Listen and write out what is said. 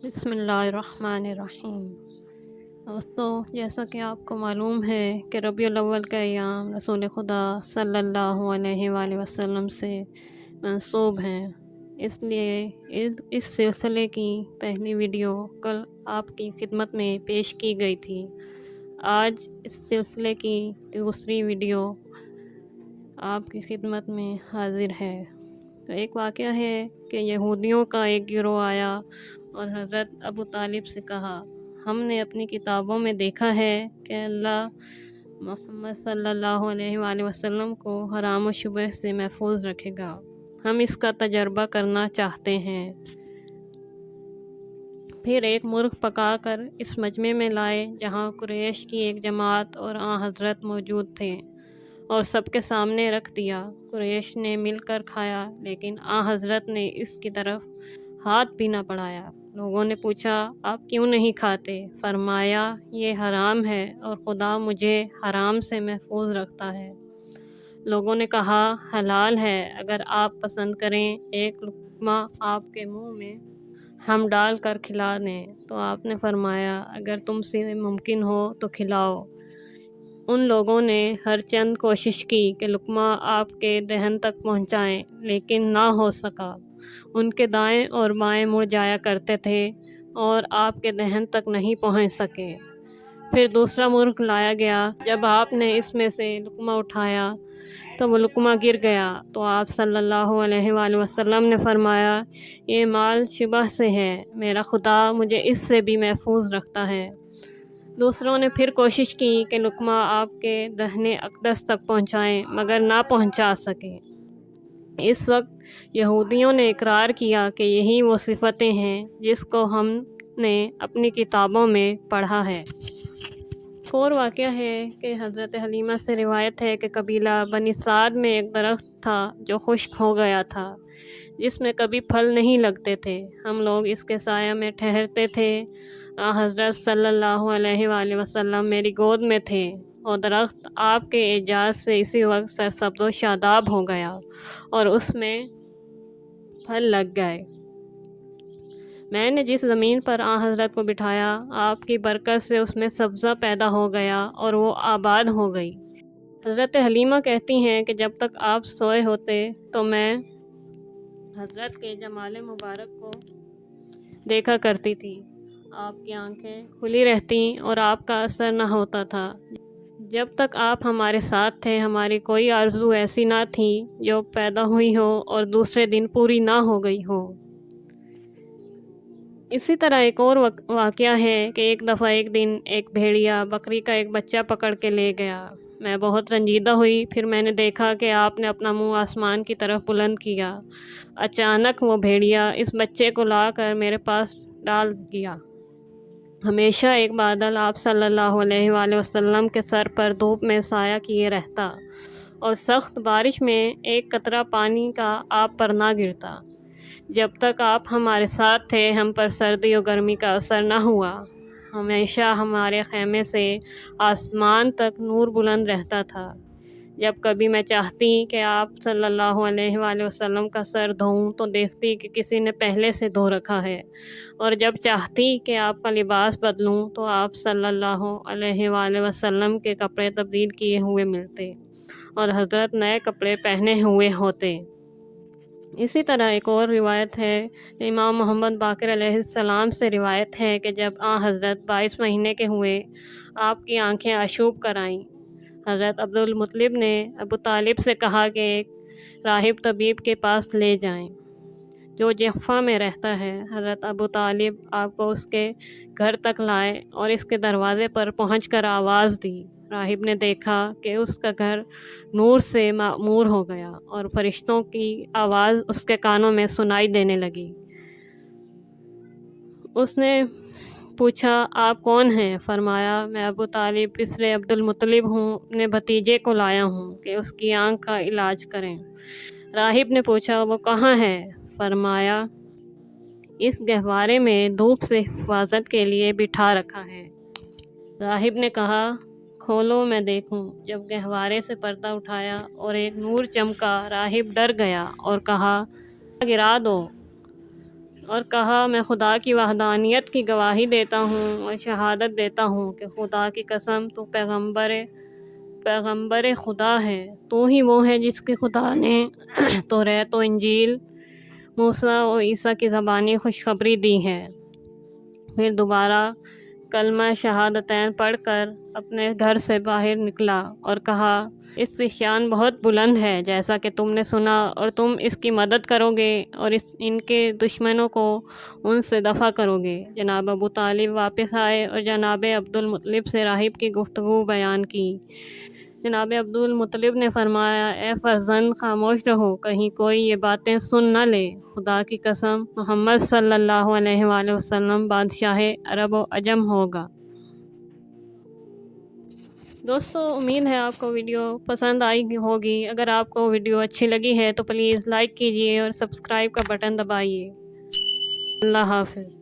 بسم اللہ الرحمن الرحیم۔ دوستو، جیسا کہ آپ کو معلوم ہے کہ ربیع الاول کا ایام رسول خدا صلی اللہ علیہ وآلہ وسلم سے منسوب ہیں، اس لیے اس سلسلے کی پہلی ویڈیو کل آپ کی خدمت میں پیش کی گئی تھی۔ آج اس سلسلے کی دوسری ویڈیو آپ کی خدمت میں حاضر ہے۔ تو ایک واقعہ ہے کہ یہودیوں کا ایک گروہ آیا اور حضرت ابو طالب سے کہا، ہم نے اپنی کتابوں میں دیکھا ہے کہ اللہ محمد صلی اللہ علیہ وآلہ وسلم کو حرام و شبہ سے محفوظ رکھے گا، ہم اس کا تجربہ کرنا چاہتے ہیں۔ پھر ایک مرغ پکا کر اس مجمع میں لائے جہاں قریش کی ایک جماعت اور آن حضرت موجود تھے، اور سب کے سامنے رکھ دیا۔ قریش نے مل کر کھایا، لیکن آن حضرت نے اس کی طرف ہاتھ بھی نہ بڑھایا۔ لوگوں نے پوچھا، آپ کیوں نہیں کھاتے؟ فرمایا، یہ حرام ہے اور خدا مجھے حرام سے محفوظ رکھتا ہے۔ لوگوں نے کہا، حلال ہے، اگر آپ پسند کریں ایک لقمہ آپ کے منہ میں ہم ڈال کر کھلا دیں۔ تو آپ نے فرمایا، اگر تم سے ممکن ہو تو کھلاؤ۔ ان لوگوں نے ہر چند کوشش کی کہ لقمہ آپ کے دہن تک پہنچائیں، لیکن نہ ہو سکا۔ ان کے دائیں اور بائیں مڑ جایا کرتے تھے اور آپ کے دہن تک نہیں پہنچ سکے۔ پھر دوسرا مرغ لایا گیا، جب آپ نے اس میں سے لقمہ اٹھایا تو وہ لقمہ گر گیا، تو آپ صلی اللہ علیہ وآلہ وسلم نے فرمایا، یہ مال شبہ سے ہے، میرا خدا مجھے اس سے بھی محفوظ رکھتا ہے۔ دوسروں نے پھر کوشش کی کہ لقمہ آپ کے دہن اقدس تک پہنچائیں، مگر نہ پہنچا سکے۔ اس وقت یہودیوں نے اقرار کیا کہ یہی وہ صفتیں ہیں جس کو ہم نے اپنی کتابوں میں پڑھا ہے۔ ایک اور واقعہ ہے کہ حضرت حلیمہ سے روایت ہے کہ قبیلہ بنی سعد میں ایک درخت تھا جو خشک ہو گیا تھا، جس میں کبھی پھل نہیں لگتے تھے۔ ہم لوگ اس کے سایہ میں ٹھہرتے تھے۔ حضرت صلی اللہ علیہ وآلہ وسلم میری گود میں تھے، اور درخت آپ کے اعجاز سے اسی وقت سرسبز و شاداب ہو گیا اور اس میں پھل لگ گئے۔ میں نے جس زمین پر حضرت کو بٹھایا، آپ کی برکت سے اس میں سبزہ پیدا ہو گیا اور وہ آباد ہو گئی۔ حضرت حلیمہ کہتی ہیں کہ جب تک آپ سوئے ہوتے تو میں حضرت کے جمال مبارک کو دیکھا کرتی تھی۔ آپ کی آنکھیں کھلی رہتیں اور آپ کا اثر نہ ہوتا تھا۔ جب تک آپ ہمارے ساتھ تھے، ہماری کوئی آرزو ایسی نہ تھی جو پیدا ہوئی ہو اور دوسرے دن پوری نہ ہو گئی ہو۔ اسی طرح ایک اور واقعہ ہے کہ ایک دفعہ ایک دن ایک بھیڑیا بکری کا ایک بچہ پکڑ کے لے گیا۔ میں بہت رنجیدہ ہوئی۔ پھر میں نے دیکھا کہ آپ نے اپنا منہ آسمان کی طرف بلند کیا۔ اچانک وہ بھیڑیا اس بچے کو لا کر میرے پاس ڈال دیا۔ ہمیشہ ایک بادل آپ صلی اللہ علیہ وآلہ وسلم کے سر پر دھوپ میں سایہ کیے رہتا، اور سخت بارش میں ایک قطرہ پانی کا آپ پر نہ گرتا۔ جب تک آپ ہمارے ساتھ تھے، ہم پر سردی و گرمی کا اثر نہ ہوا۔ ہمیشہ ہمارے خیمے سے آسمان تک نور بلند رہتا تھا۔ جب کبھی میں چاہتی کہ آپ صلی اللہ علیہ وآلہ وسلم کا سر دھوؤں تو دیکھتی کہ کسی نے پہلے سے دھو رکھا ہے، اور جب چاہتی کہ آپ کا لباس بدلوں تو آپ صلی اللہ علیہ وآلہ وسلم کے کپڑے تبدیل کیے ہوئے ملتے، اور حضرت نئے کپڑے پہنے ہوئے ہوتے۔ اسی طرح ایک اور روایت ہے، امام محمد باقر علیہ السلام سے روایت ہے کہ جب حضرت 22 مہینے کے ہوئے، آپ کی آنکھیں آشوب کر آئیں۔ حضرت عبد المطلب نے ابو طالب سے کہا کہ ایک راہب طبیب کے پاس لے جائیں جو جفہ میں رہتا ہے۔ حضرت ابو طالب آپ کو اس کے گھر تک لائے اور اس کے دروازے پر پہنچ کر آواز دی۔ راہب نے دیکھا کہ اس کا گھر نور سے معمور ہو گیا اور فرشتوں کی آواز اس کے کانوں میں سنائی دینے لگی۔ اس نے پوچھا، آپ کون ہیں؟ فرمایا، میں ابو طالب بسر عبد المطلب ہوں، اپنے بھتیجے کو لایا ہوں کہ اس کی آنکھ کا علاج کریں۔ راہب نے پوچھا، وہ کہاں ہے؟ فرمایا، اس گہوارے میں دھوپ سے حفاظت کے لیے بٹھا رکھا ہے۔ راہب نے کہا، کھولو میں دیکھوں۔ جب گہوارے سے پردہ اٹھایا اور ایک نور چمکا، راہب ڈر گیا اور کہا، گرا دو، اور کہا میں خدا کی وحدانیت کی گواہی دیتا ہوں اور شہادت دیتا ہوں کہ خدا کی قسم تو پیغمبر خدا ہے، تو ہی وہ ہے جس کی خدا نے توریت و انجیل، موسیٰ اور عیسیٰ کی زبانی خوشخبری دی ہے۔ پھر دوبارہ کلمہ شہادتین پڑھ کر اپنے گھر سے باہر نکلا اور کہا اس کی شان بہت بلند ہے، جیسا کہ تم نے سنا، اور تم اس کی مدد کرو گے اور ان کے دشمنوں کو ان سے دفع کرو گے۔ جناب ابو طالب واپس آئے اور جناب عبدالمطلب سے راہب کی گفتگو بیان کی۔ جناب عبدالمطلب نے فرمایا اے فرزند خاموش رہو، کہیں کوئی یہ باتیں سن نہ لے۔ خدا کی قسم محمد صلی اللہ علیہ وآلہ وسلم بادشاہ عرب و عجم ہوگا۔ دوستو، امید ہے آپ کو ویڈیو پسند آئی ہوگی۔ اگر آپ کو ویڈیو اچھی لگی ہے تو پلیز لائک کیجیے اور سبسکرائب کا بٹن دبائیے۔ اللہ حافظ۔